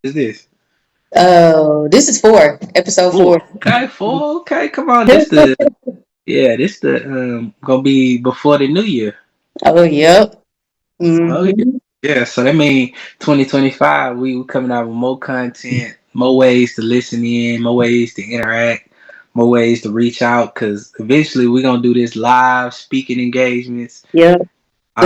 is this? Oh, this is four, episode four. Four. Okay, four. Okay, come on. This the gonna be before the new year. Oh, yep. Oh yeah. Mm-hmm. Yeah, so that means 2025, we coming out with more content, more ways to listen in, more ways to interact, more ways to reach out. Because eventually, we're gonna do this live speaking engagements, Yep. Which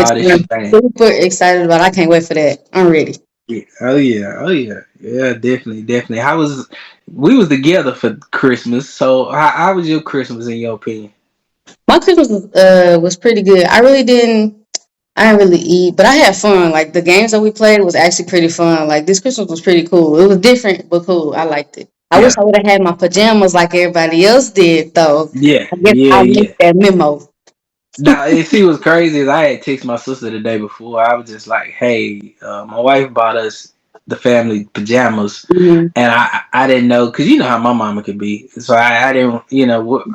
all this I'm shit. super excited about. I can't wait for that. I'm ready. Yeah. Oh yeah, oh yeah, yeah, definitely, definitely. We was together for Christmas? So how was your Christmas in your opinion? My Christmas was pretty good. I didn't really eat, but I had fun. Like the games that we played was actually pretty fun. Like this Christmas was pretty cool. It was different but cool. I liked it. I wish Yeah, I would have had my pajamas like everybody else did though. yeah, I guess yeah, I yeah. missed that memo. Now, and see what's crazy is I had texted my sister the day before. I was just like, "Hey, my wife bought us the family pajamas, Hmm. and I didn't know because you know how my mama could be. So I didn't,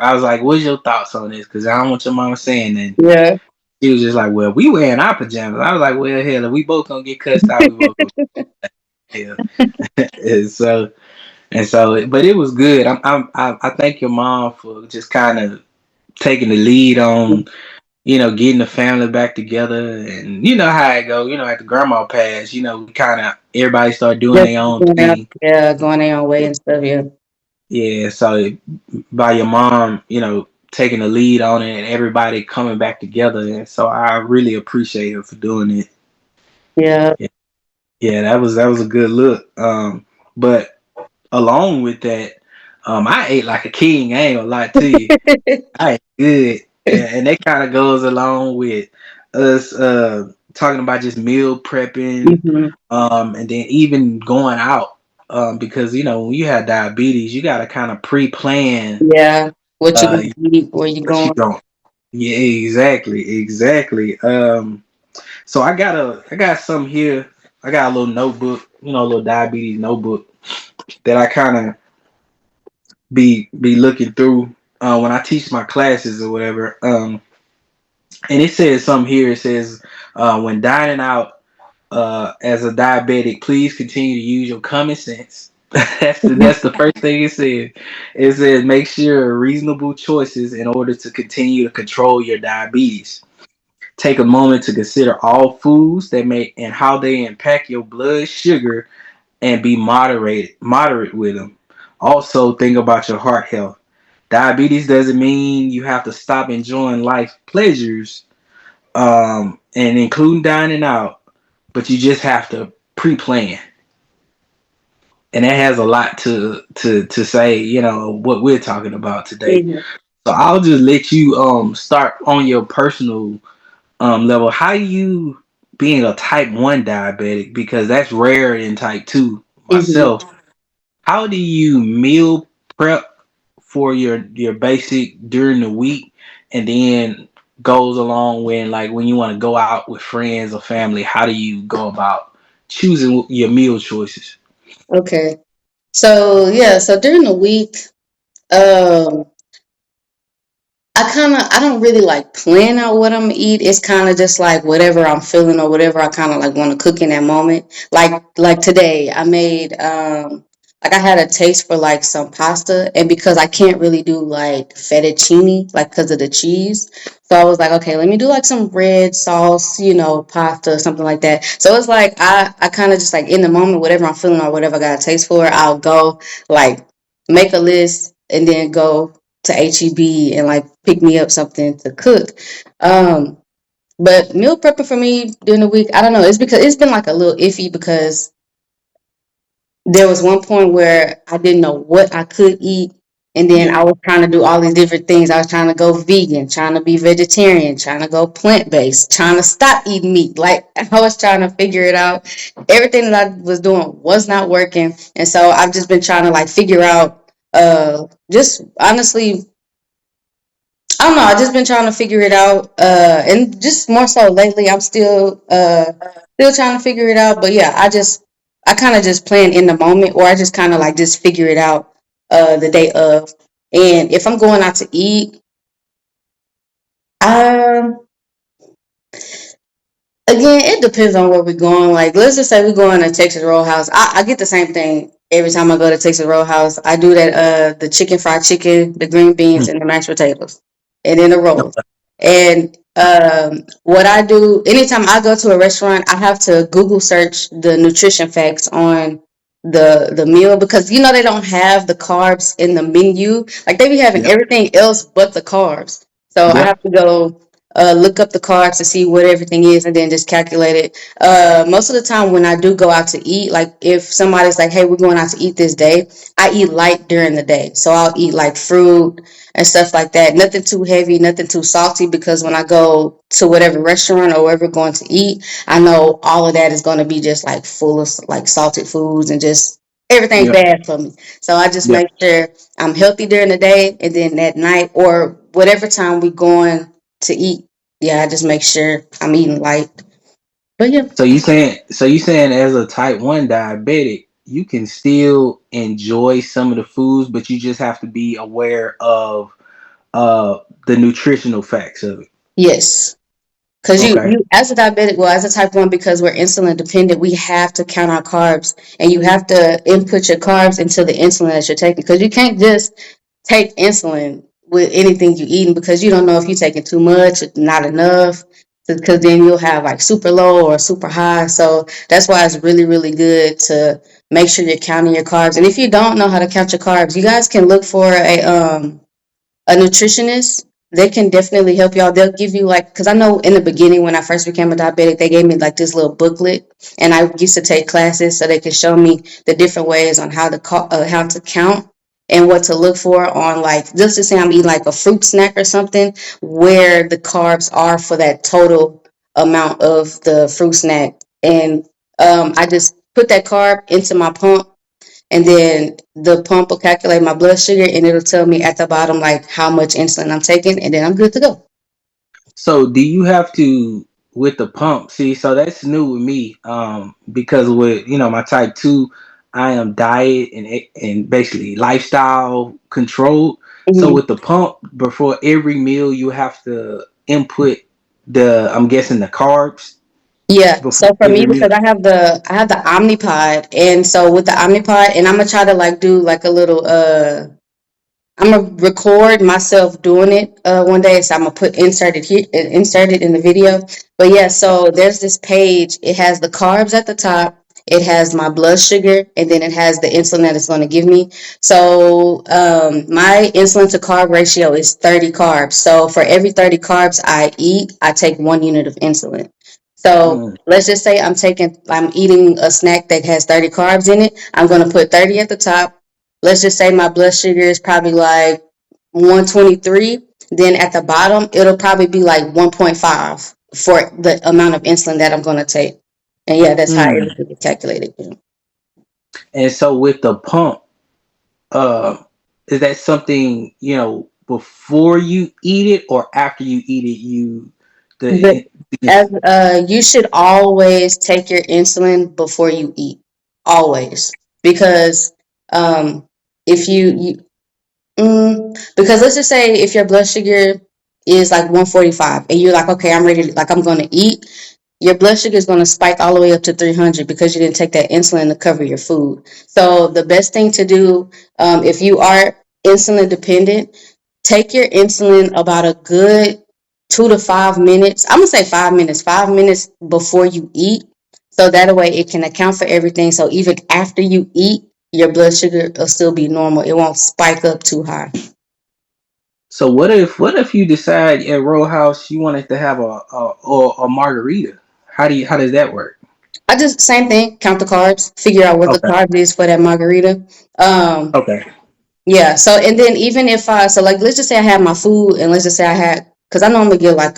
I was like, "What's your thoughts on this?" Because I don't want your mama saying that. Yeah. She was just like, "Well, we wearing our pajamas." I was like, "Well, hell, if we both gonna get cussed out, we both gonna hell." and so but it was good. I thank your mom for just kind of taking the lead on getting the family back together, and you know how it go. At the grandma pass, we kind of everybody start doing Just their own going out, thing. yeah, going their own way and stuff. Yeah. Yeah, so by your mom, taking the lead on it and everybody coming back together, and so I really appreciate her for doing it. Yeah. Yeah, yeah, that was a good look. But along with that, I ate like a king. I ain't gonna lie to you. I ain't good. And that kind of goes along with us talking about just meal prepping, Hmm. and then even going out. Because when you have diabetes, you gotta kind of pre-plan Yeah. What you uh gonna eat? Where you what you going? don't. Yeah, exactly, exactly. So I got some here. I got a little notebook, a little diabetes notebook that I kind of be looking through when I teach my classes or whatever. And it says something here. It says, when dining out as a diabetic, please continue to use your common sense. That's the first thing it says. It says make sure reasonable choices in order to continue to control your diabetes. Take a moment to consider all foods that may and how they impact your blood sugar and be moderate with them. Also, think about your heart health. Diabetes doesn't mean you have to stop enjoying life pleasures, and including dining out, but you just have to pre-plan, and that has a lot to say. What we're talking about today. Mhm. So I'll just let you start on your personal level. How you being a type 1 diabetic, because that's rare in type 2 Mhm. myself. How do you meal prep for your basic during the week, and then goes along when you want to go out with friends or family? How do you go about choosing your meal choices? Okay. So yeah, so during the week, um, I don't really like plan out what I'm gonna eat. It's kind of just like whatever I'm feeling or whatever I kind of like want to cook in that moment. Like today, I made like I had a taste for like some pasta, and because I can't really do like fettuccine, like because of the cheese, so I was like, okay, let me do like some red sauce, pasta, something like that. So it's like I kind of just like in the moment, whatever I'm feeling or whatever I got a taste for, I'll go like make a list and then go to HEB and like pick me up something to cook. Um, but meal prepping for me during the week, I don't know. It's because it's been like a little iffy because there was one point where I didn't know what I could eat. And then Yeah. I was trying to do all these different things. I was trying to go vegan, trying to be vegetarian, trying to go plant based, trying to stop eating meat. Like I was trying to figure it out. Everything that I was doing was not working. And so I've just been trying to like figure out just honestly I don't know. I've just been trying to figure it out, and just more so lately, I'm still trying to figure it out. But yeah, I kind of just plan in the moment, or I just kind of like just figure it out the day of. And if I'm going out to eat, um, Again, it depends on where we're going. Like, let's just say we're going to Texas Roadhouse. I get the same thing every time I go to Texas Roadhouse. I do that the chicken fried chicken, the green beans, and the mashed potatoes, and then the rolls. And what I do anytime I go to a restaurant, I have to Google search the nutrition facts on the meal because they don't have the carbs in the menu. Like they be having Yep. everything else but the carbs. So I have Yep. to go look up the carbs to see what everything is and then just calculate it. Most of the time when I do go out to eat, like if somebody's like, hey, we're going out to eat this day, I eat light during the day. So I'll eat like fruit and stuff like that. Nothing too heavy, nothing too salty because when I go to whatever restaurant or wherever we're going to eat, I know all of that is going to be just like full of like salted foods and just everything Yep. bad for me. So I just Yep. make sure I'm healthy during the day and then at night or whatever time we going to eat, yeah, I just make sure I'm eating light. But yeah, So you saying as a type one diabetic, you can still enjoy some of the foods, but you just have to be aware of uh the nutritional facts of it. yes. Because Okay. you as a diabetic, well, as a type 1, because we're insulin dependent, we have to count our carbs and you have to input your carbs into the insulin that you're taking. Because you can't just take insulin with anything you're eating because you don't know if you're taking too much, not enough, because then you'll have like super low or super high. So that's why it's really, really good to make sure you're counting your carbs. And if you don't know how to count your carbs, you guys can look for a nutritionist. They can definitely help y'all. They'll give you like, because I know in the beginning when I first became a diabetic, they gave me like this little booklet, and I used to take classes so they could show me the different ways on how to count and what to look for on like just to say I'm eating like a fruit snack or something, where the carbs are for that total amount of the fruit snack, and I just put that carb into my pump and then the pump will calculate my blood sugar and it'll tell me at the bottom like how much insulin I'm taking and then I'm good to go. So do you have to with the pump? See, so that's new with me. Because with my type two, I am diet and basically lifestyle controlled. So Mhm. with the pump, before every meal, you have to input I'm guessing the carbs Yeah. before So for me, every meal. because I have the Omnipod, and so with the Omnipod, and I'm gonna try to like do like a little I'm gonna record myself doing it one day, so I'm gonna put insert it in the video. But yeah, so there's this page. It has the carbs at the top. It has my blood sugar, and then it has the insulin that it's going to give me. So my insulin to carb ratio is 30 carbs. So for every 30 carbs I eat, I take 1 unit of insulin. So Mm. let's just say I'm eating a snack that has 30 carbs in it. I'm going to put 30 at the top. Let's just say my blood sugar is probably like 123, then at the bottom it'll probably be like 1.5 for the amount of insulin that I'm going to take. And yeah, that's how Mm. everything is calculated. And so with the pump, uh, is that something before you eat it or after you eat it? The, The as You should always take your insulin before you eat, always, because um, if because let's just say if your blood sugar is like 145 and you're like, okay, I'm ready, like I'm going to eat, your blood sugar is going to spike all the way up to 300 because you didn't take that insulin to cover your food. So the best thing to do, if you are insulin dependent, take your insulin about a good 2 to 5 minutes. I'm gonna say 5 minutes, 5 minutes before you eat, so that way it can account for everything. So even after you eat, your blood sugar will still be normal. It won't spike up too high. So what if you decide at Row House you wanted to have a margarita? How does that work? I just same thing. Count the carbs. Figure out what the Okay. carbs is for that margarita. Um, Okay. Yeah. So and then even if like let's just say I had my food and let's just say I had because I normally get like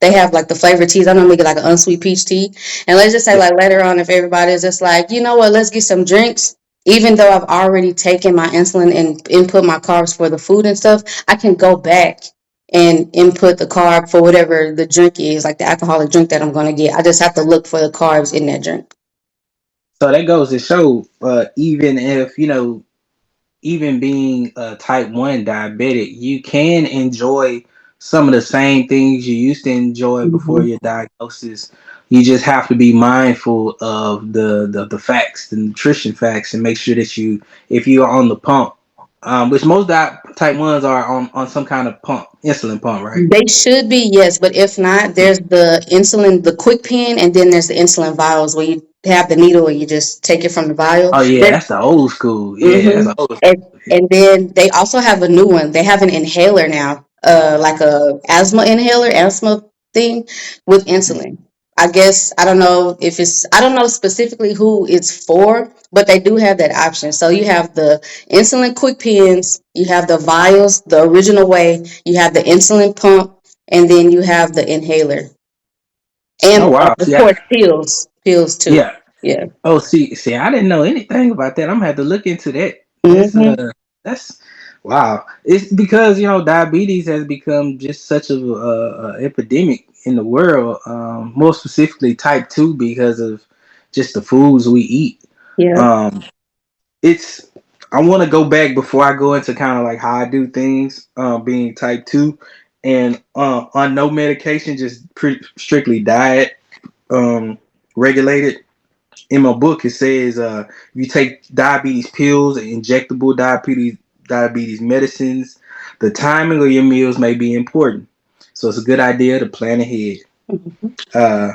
they have like the flavored teas. I normally get like an unsweet peach tea. And let's just say Yeah. like later on if everybody's just like, you know what, let's get some drinks. Even though I've already taken my insulin and input my carbs for the food and stuff, I can go back and input the carb for whatever the drink is, like the alcoholic drink that I'm gonna get. I just have to look for the carbs in that drink. So that goes to show, even if even being a type one diabetic, you can enjoy some of the same things you used to enjoy before Mhm. your diagnosis. You just have to be mindful of the facts, the nutrition facts, and make sure that if you're on the pump, which most type ones are on some kind of pump, insulin pump, right? They should be, yes, but if not, there's the insulin, the quick pen, and then there's the insulin vials where you have the needle and you just take it from the vial. Oh yeah, that's the old school. Yeah, that's Mm-hmm. the old And school. and then they also have a new one. They have an inhaler now, like a asthma inhaler, asthma thing with insulin. I guess I don't know if it's I don't know specifically who it's for, but they do have that option. So you have the insulin quick pens, you have the vials, the original way, you have the insulin pump, and then you have the inhaler, Oh and wow, of see, course pills too. yeah. Yeah. Oh, see, I didn't know anything about that. I'm gonna have to look into that. Hmm. That's wow. It's because diabetes has become just such a epidemic in the world. More specifically, type 2 because of just the foods we eat. Yeah. Um, it's I want to go back before I go into kind of like how I do things. Being type 2 and on no medication, just strictly diet regulated. In my book it says you take diabetes pills and injectable diabetes medicines. The timing of your meals may be important, so it's a good idea to plan ahead. Mhm. uh,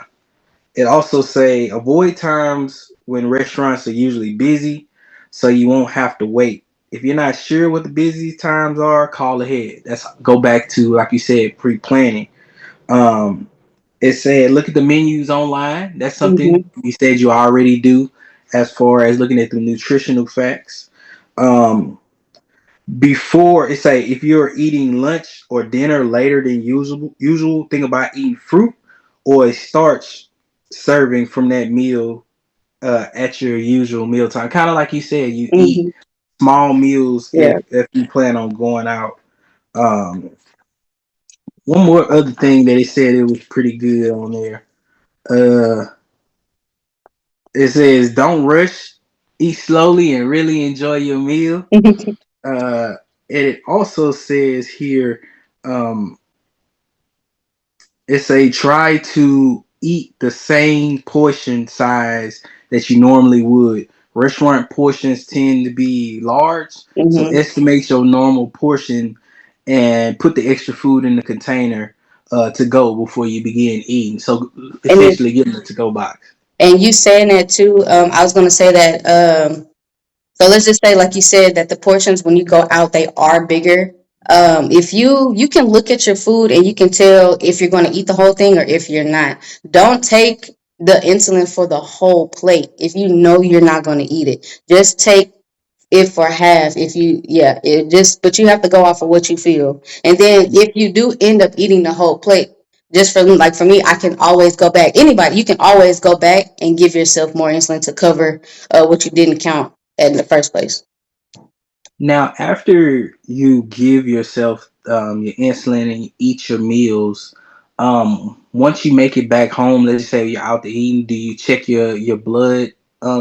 it also say avoid times when restaurants are usually busy, so you won't have to wait. If you're not sure what the busy times are, call ahead. That's go back to, like you said, pre-planning. um, it said look at the menus online. That's something Mhm. you said you already do, as far as looking at the nutritional facts. Um, before it say if you're eating lunch or dinner later than usual, think about eating fruit or a starch serving from that meal at your usual meal time. Kind of like you said, you eat Mhm. small meals Yeah. if you plan on going out. Um, one more other thing that it said it was pretty good on there. Uh, It says, "Don't rush, eat slowly, and really enjoy your meal." Uh, and it also says here, um, it's a try to eat the same portion size that you normally would. Restaurant portions tend to be large, so Mhm. estimate your normal portion and put the extra food in the container to go before you begin eating. So And it, essentially, getting a to go box. and you saying that too. I was gonna say that. So let's just say, like you said, that the portions when you go out they are bigger. If you can look at your food and you can tell if you're going to eat the whole thing or if you're not. Don't take the insulin for the whole plate if you know you're not going to eat it. Just take it for half if you yeah it just but you have to go off of what you feel, and then if you do end up eating the whole plate, just for like for me, I can always go back. Anybody, you can always go back and give yourself more insulin to cover what you didn't count in the first place. Now, after you give yourself your insulin and you eat your meals, once you make it back home, let's say you're out to eating, do you check your blood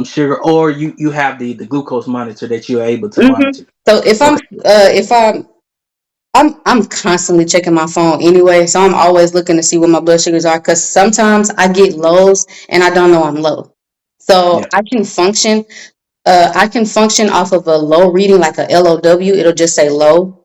sugar, or you have the glucose monitor that you're able to Hmm. monitor? So if I'm Okay, if I'm constantly checking my phone anyway, so I'm always looking to see what my blood sugars are because sometimes I get lows and I don't know I'm low. So yeah, I can function off of a low reading like a LOW. It'll just say low.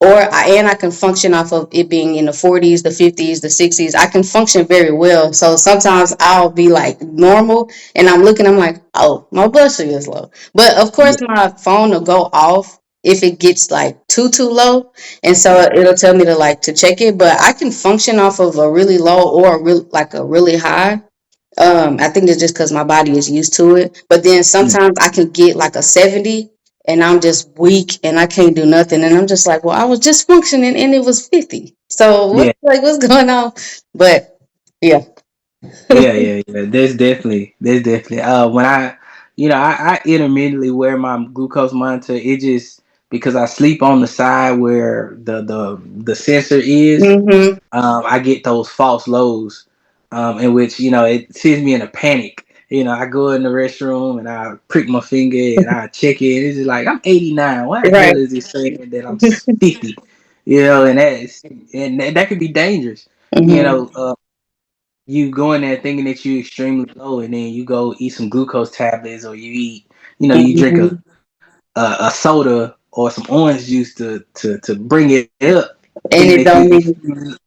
I can function off of it being in the 40s, the 50s, the 60s. I can function very well. So sometimes I'll be like normal and I'm looking, I'm like, oh, my blood sugar is low. But of course, yeah, my phone will go off if it gets like too low. And so yeah, it'll tell me to like to check it. But I can function off of a really low or like a really high. I think it's just because my body is used to it. But then yeah. sometimes I can get like a 70 and I'm just weak and I can't do nothing. And I'm just like, well, I was just functioning and it was 50. So Yeah. what's going on? But yeah. Yeah. There's definitely. When I intermittently wear my glucose monitor. It just because I sleep on the side where the sensor is. Hmm. I get those false lows, in which it sends me in a panic. I go in the restroom and I prick my finger and I check it. And it's just like I'm 89. Why the Right. hell is it saying that I'm 50? and that could be dangerous. You Mhm. know, you go in there thinking that you're extremely low, and then you go eat some glucose tablets, or you eat, you drink Mhm. a soda or some orange juice to bring it up, thinking And that it you don't even. extremely.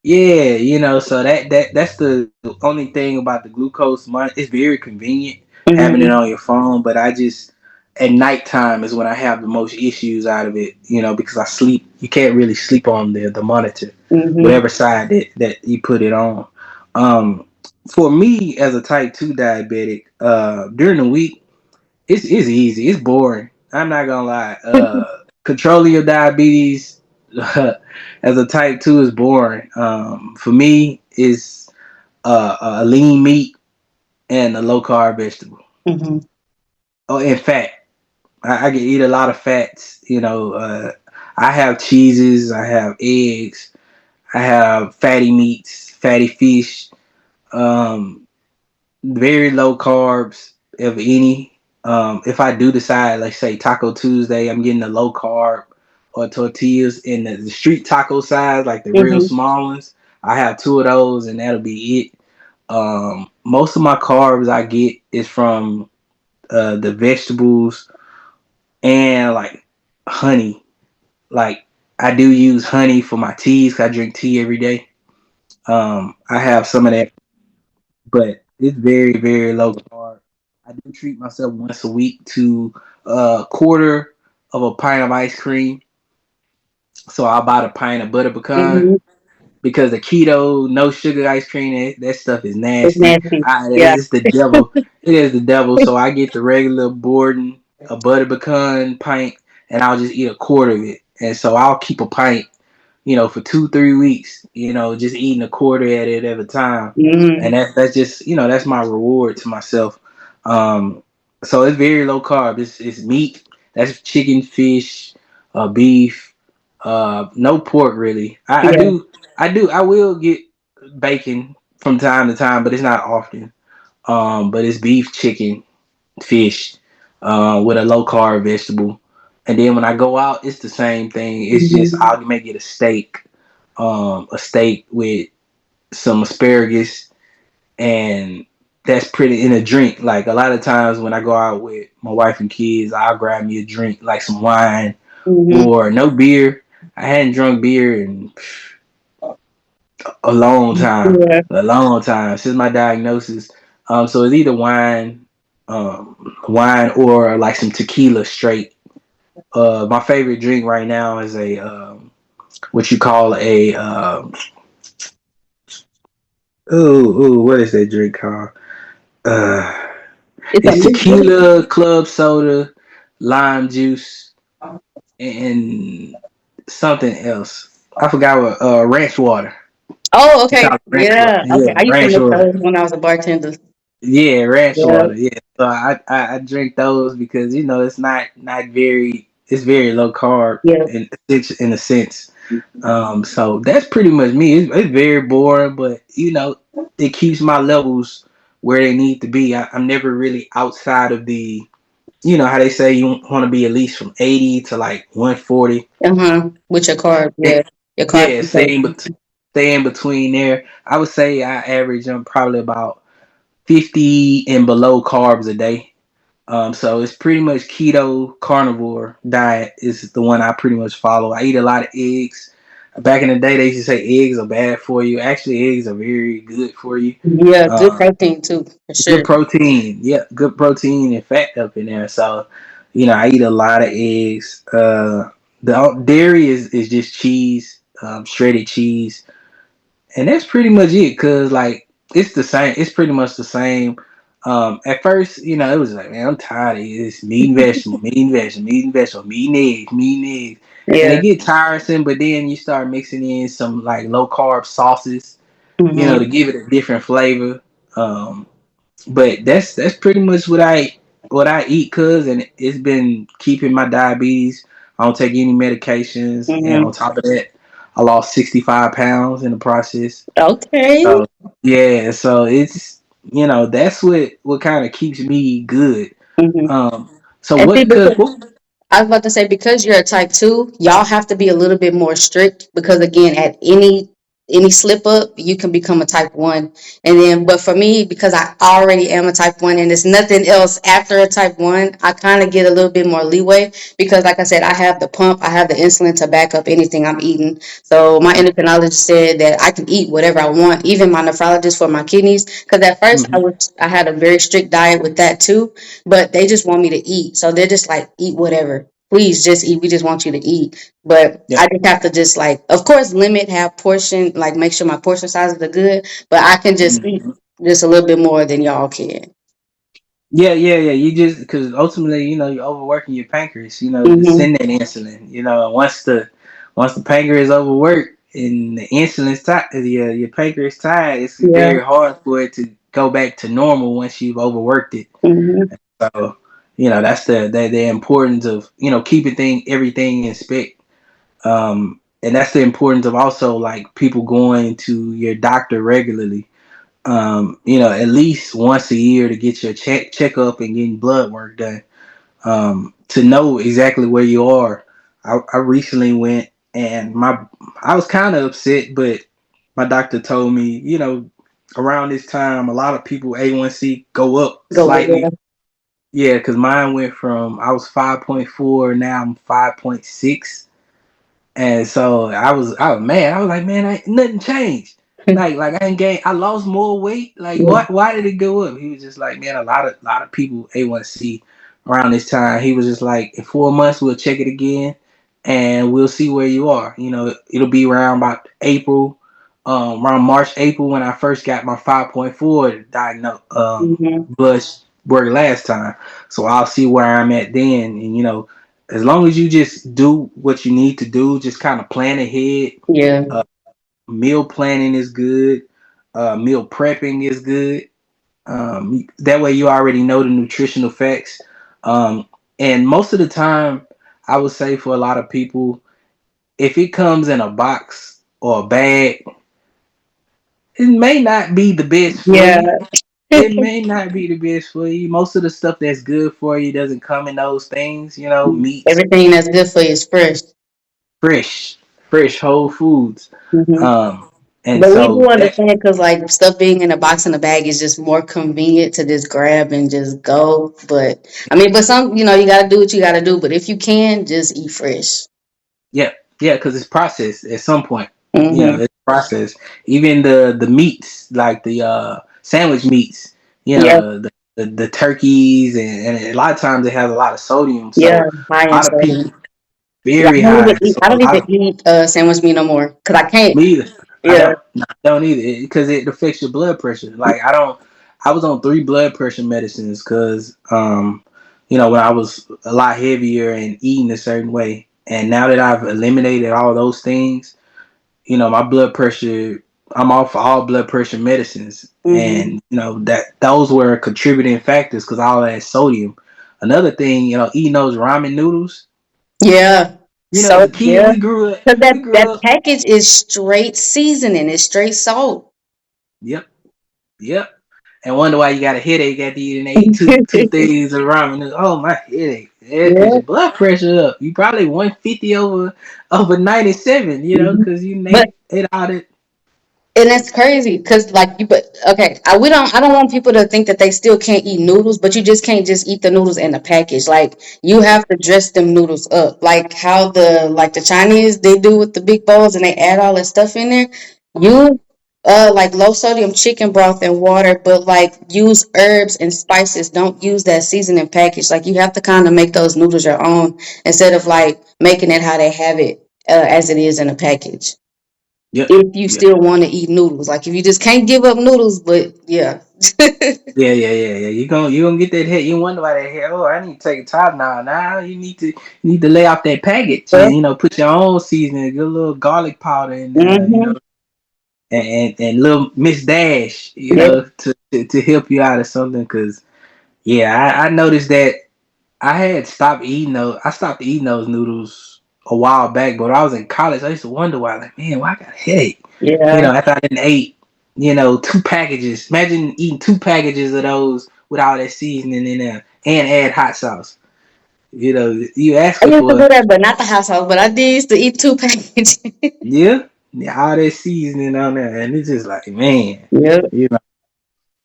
Yeah, so that's the only thing about the glucose. It's very convenient having it on Mhm. your phone, but I just at nighttime is when I have the most issues out of it. Because I sleep. You can't really sleep on the monitor, Mhm. whatever side that you put it on. Um, for me as a type 2 diabetic, during the week it's easy. It's boring. I'm not gonna lie. Controlling your diabetes as a type 2 is boring. For me, is a lean meat and a low carb vegetable. Mhm. Oh, and fat. I can eat a lot of fats. I have cheeses. I have eggs. I have fatty meats, fatty fish. Um, Very low carbs, if any. If I do decide, like say Taco Tuesday, I'm getting a low carb or tortillas in the street taco size, like the real Mhm. small ones. I have two of those, and that'll be it. Most of my carbs I get is from the vegetables and like honey. Like I do use honey for my teas. 'Cause I drink tea every day. I have some of that, but it's very, very low carb. I do treat myself once a week to a quarter of a pint of ice cream. So I'll buy the pint of butter pecan Mhm. because the keto, no sugar ice cream, that stuff is It's nasty. nasty. Yeah. It's the devil. It is the devil. So I get the regular Borden, a butter pecan pint, and I'll just eat a quarter of it. And so I'll keep a pint for 2-3 weeks, just eating a quarter at it at a time. And Mhm. that's just, that's my reward to myself. Um, so it's very low carb. It's meat. That's chicken, fish, beef, no pork really. Yeah. I will get bacon from time to time, but it's not often. But it's beef, chicken, fish, with a low carb vegetable. And then when I go out, it's the same thing. It's just Mhm. I'll make it a steak with some asparagus, and that's pretty in a drink. Like a lot of times when I go out with my wife and kids, I'll grab me a drink, like some wine Mhm. or no beer. I hadn't drunk beer in Yeah. a long time since my diagnosis. So it's either wine or like some tequila straight. My favorite drink right now is a what you call a what is that drink called? Uh, It's a it's mixture. tequila, club soda, lime juice, and something else. I forgot what. Ranch water. Oh, It's okay. called ranch water. Yeah. Yeah, Okay. I used to ranch make water. those when I was a bartender. Yeah, ranch Yeah. water. Yeah, so I drink those because it's not very, it's very low carb Yeah. in a sense. So that's pretty much me. It's very boring, but it keeps my levels where they need to be. I'm never really outside of the, how they say you want to be at least from 80 to like 140. Uh-huh. With your card. Yeah. It, Your card yeah, intake. stay in between there. I would say I average probably about 50 and below carbs a day. So it's pretty much keto carnivore diet is the one I pretty much follow. I eat a lot of eggs. Back in the day, they used to say eggs are bad for you. Actually, eggs are very good for you. Yeah. Good Uh, protein too, for Good sure. protein, yeah, good protein and fat up in there. So, I eat a lot of eggs. The dairy is just cheese, shredded cheese, and that's pretty much it. Cause like it's the same. It's pretty much the same. At first, it was like, man, I'm tired of this meat and vegetable, meat and vegetable, meat and vegetable, meat and eggs, meat and eggs, and it Yeah. get tiresome. But then you start mixing in some like low carb sauces, to Mhm. give it a different flavor. But that's pretty much what I eat, cuz, and it's been keeping my diabetes. I don't take any medications, and on Mhm. top of that, I lost 65 pounds in the process. Okay. So yeah, so it's that's what kind of keeps me good. Mhm. Um, so And see, what? Cause because what? I was about to say, because you're a type two, y'all have to be a little bit more strict because again, at any slip up, you can become a type one. And then, but for me, because I already am a type one and there's nothing else after a type one, I kind of get a little bit more leeway because, like I said, I have the pump, I have the insulin to back up anything I'm eating. So my endocrinologist said that I can eat whatever I want, even my nephrologist for my kidneys. Because at first Mm-hmm. I had a very strict diet with that too, but they just want me to eat. So they're just like, eat whatever. Please just eat. We just want you to eat. But Yeah. I just have to just like, of course, limit, have portion, like make sure my portion sizes are good. But I can just eat Mm-hmm. just a little bit more than y'all can. Yeah, yeah, yeah. You just because ultimately, you're overworking your pancreas. To Hmm. send that insulin. Once the pancreas overworked and the insulin's tight, your pancreas tired, it's Yeah. very hard for it to go back to normal once you've overworked it. Hmm. So, that's the importance of keeping everything in spec. And that's the importance of also like people going to your doctor regularly. At least once a year to get your checkup and getting blood work done. To know exactly where you are. I recently went and I was kind of upset, but my doctor told me, around this time, a lot of people A1C go up Go with slightly. Yeah, because mine went from I was 5.4, now I'm 5.6. And so I was mad. I was like, man, nothing changed. it. Like I ain't gained. I lost more weight. Like Yeah. why did it go up? He was just like, man, a lot of people A1C around this time. He was just like, in 4 months we'll check it again, and we'll see where you are. It'll be around about April, around March, April when I first got my 5.4 diagnosed Hmm. blood work last time. So I'll see where I'm at then, and as long as you just do what you need to do, just kind of plan ahead. Yeah. Uh, Meal planning is good. Meal prepping is good. That way you already know the nutritional facts. Um, and most of the time, I would say for a lot of people, if it comes in a box or a bag, it may not be the best for Yeah. you. It may not be the best for you. Most of the stuff that's good for you doesn't come in those things. Meats, Everything that's good for you is fresh. fresh, fresh whole foods. Hmm. Um, and But we so do that, understand because like stuff being in a box in a bag is just more convenient to just grab and just go. But I mean, but some, you got to do what you got to do. But if you can, just eat fresh. yeah, yeah, because it's processed at some point. Hmm. It's processed. Even the meats, like the sandwich meats, Yeah. the turkeys, and a lot of times it has a lot of sodium. Yeah. So High a in lot of sodium. people Yeah, very high. So I a don't lot even of eat sandwich meat no more because I can't. me either. I Yeah. don't. No, I don't either because it affects your blood pressure. Like I don't. I was on 3 blood pressure medicines because when I was a lot heavier and eating a certain way, and now that I've eliminated all those things, my blood pressure. I'm off all blood pressure medicines, Hmm. and that those were contributing factors because all that sodium. Another thing, eating those ramen noodles. Yeah. As So a kid, yeah, we grew up. because We that grew up. package is straight seasoning. It's straight salt. Yep, yep. And wonder why you got a headache after you didn't eat two things of ramen noodles. Oh, my headache. Yeah, because Yeah. your blood pressure up. You probably 150 over 97. Mhm. Because you But ate all that. and that's crazy because like you but okay, I don't want people to think that they still can't eat noodles, but you just can't just eat the noodles in the package. Like you have to dress them noodles up. Like how the Chinese they do with the big bowls and they add all that stuff in there. You like low sodium chicken broth and water, but like use herbs and spices. Don't use that seasoning package. Like you have to kind of make those noodles your own instead of like making it how they have it as it is in a package Yep. if you Yep. still want to eat noodles. Like if you just can't give up noodles, but yeah. Yeah, yeah, yeah, yeah. You gonna get that head. You wonder why that head. Oh, I need to take a top now. Now you need to lay off that package and put your own seasoning, get a little garlic powder in there, Mm-hmm. and little Miss Dash, Yeah. to help you out or something. Cause yeah, I noticed that I had stopped eating those. I stopped eating those noodles a while back, but when I was in college, I used to wonder why. Like, man, why I got a headache? Yeah. After I didn't ate, 2 packages. Imagine eating 2 packages of those with all that seasoning in there and add hot sauce. You I asking used to for do that, but not the household. But I did used to eat two packages. yeah, yeah, all that seasoning on there, and it's just like man, Yep. you know.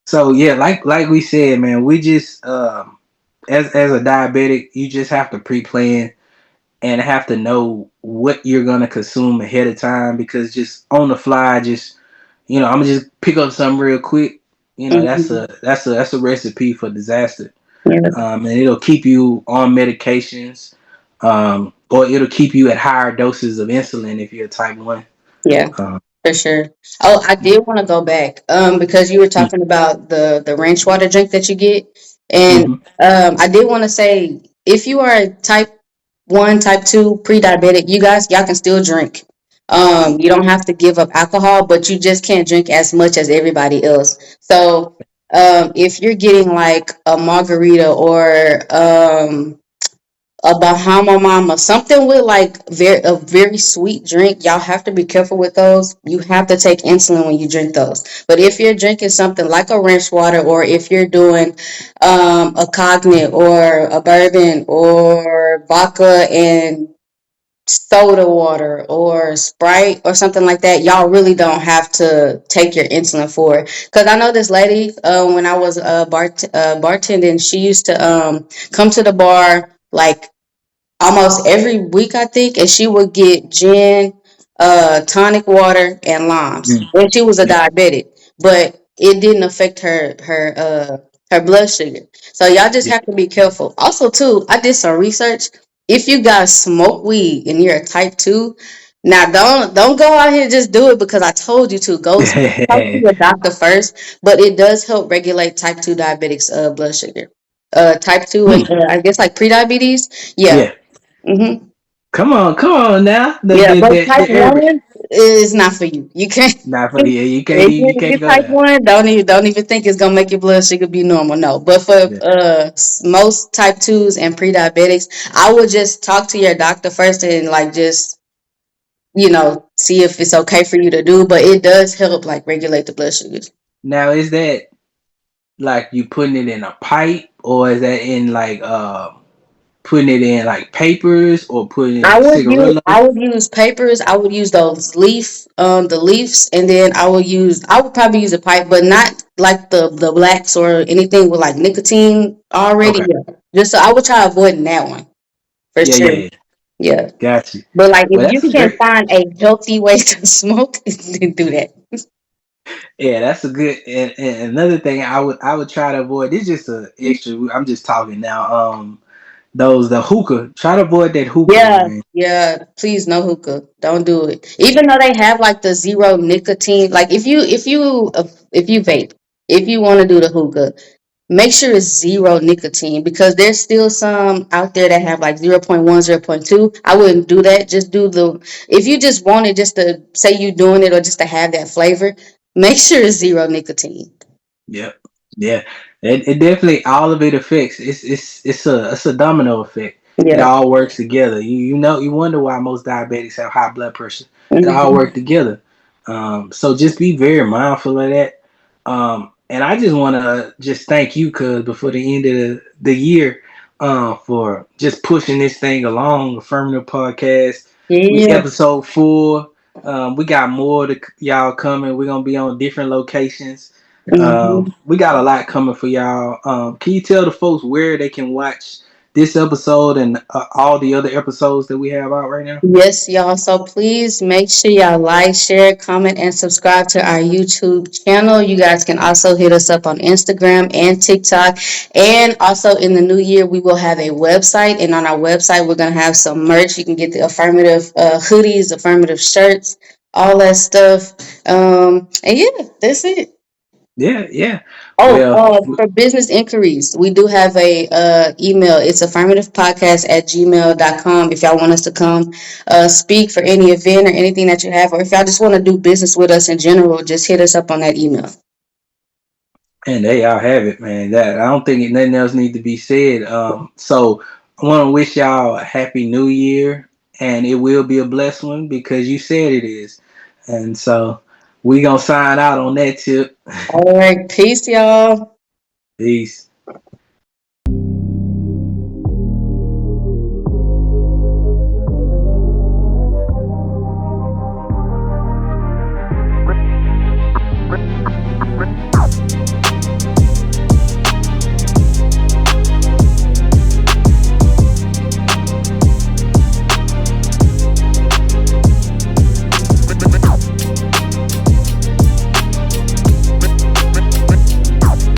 So yeah, like we said, man, we just as a diabetic, you just have to pre-plan and have to know what you're gonna consume ahead of time because just on the fly, just I'm gonna just pick up something real quick. That's Hmm. a recipe for disaster. Yeah. And it'll keep you on medications, or it'll keep you at higher doses of insulin if you're type one. Yeah. Um, For sure. Oh, I did want to go back because you were talking about the ranch water drink that you get, and mm-hmm. I did want to say if you are a type one, type two, pre-diabetic, y'all can still drink. You don't have to give up alcohol, but you just can't drink as much as everybody else. So, if you're getting like a margarita or a Bahama Mama, something with like a very sweet drink. Y'all have to be careful with those. You have to take insulin when you drink those. But if you're drinking something like a ranch water, or if you're doing a cognac or a bourbon or vodka and soda water or Sprite or something like that, y'all really don't have to take your insulin for it. Because I know this lady, when I was bartending, she used to come to the bar like almost every week, I think, and she would get gin, tonic water, and limes. Mm. And she was a Yeah. diabetic, but it didn't affect her blood sugar. So y'all just Yeah. have to be careful. Also, too, I did some research. If you guys smoke weed and you're a type two, now don't go out here and just do it because I told you to. Talk to your doctor first, but it does help regulate type two diabetics blood sugar. Type two and Mm. I guess like pre-diabetes. Yeah. Yeah. Mm-hmm. Come on now. Yeah, but type Everybody, one is not for you. You can't. not for yeah. If You can't you go type there. one, don't even think it's gonna make your blood sugar be normal. No, but for Yeah. most type twos and pre-diabetics, I would just talk to your doctor first and like just see if it's okay for you to do. But it does help like regulate the blood sugars. Now is that like you putting it in a pipe, or is that in like putting it in like papers, or putting it in cigarillos? I would use papers. I would use those the leaves, and then I would probably use a pipe, but not like the blacks or anything with like nicotine already. Okay. Yeah. Just so I would try avoiding that one for Yeah, sure. yeah, yeah. Yeah. Got you. But like if Well, you that's a can great. find a healthy way to smoke, then do that. Yeah, that's a good. And another thing I would try to avoid. This is just a extra. I'm just talking now. Those the hookah. Try to avoid that hookah, Yeah, man. yeah. Please, no hookah. Don't do it. Even though they have like the zero nicotine, like if you vape, if you want to do the hookah, make sure it's zero nicotine because there's still some out there that have like 0.1, 0.2. I wouldn't do that. Just do if you just want it just to say you doing it or just to have that flavor, make sure it's zero nicotine. Yep. Yeah. It definitely all of it affects. It's a domino effect. It Yeah. all works together. You wonder why most diabetics have high blood pressure. It all Hmm. works together. So just be very mindful of that. And I just want to just thank you, cuz before the end of the year, for just pushing this thing along. Affirmative podcast. We Yeah. episode 4. We got more to y'all coming. We're gonna be on different locations. Hmm. We got a lot coming for y'all. Can you tell the folks where they can watch this episode and all the other episodes that we have out right now? Yes, y'all. So please make sure y'all like, share, comment, and subscribe to our YouTube channel. You guys can also hit us up on Instagram and TikTok. And also in the new year, we will have a website. And on our website, we're going to have some merch. You can get the affirmative hoodies, affirmative shirts, all that stuff. And yeah, that's it. Yeah, yeah. Oh, Well, for business inquiries, we do have a email. It's affirmativepodcast@gmail.com. If y'all want us to come speak for any event or anything that you have, or if y'all just want to do business with us in general, just hit us up on that email. and there y'all have it, man. That I don't think nothing else need to be said. So I want to wish y'all a happy New Year, and it will be a blessed one because you said it is. And so we gonna sign out on that tip. All right, peace, y'all. Peace.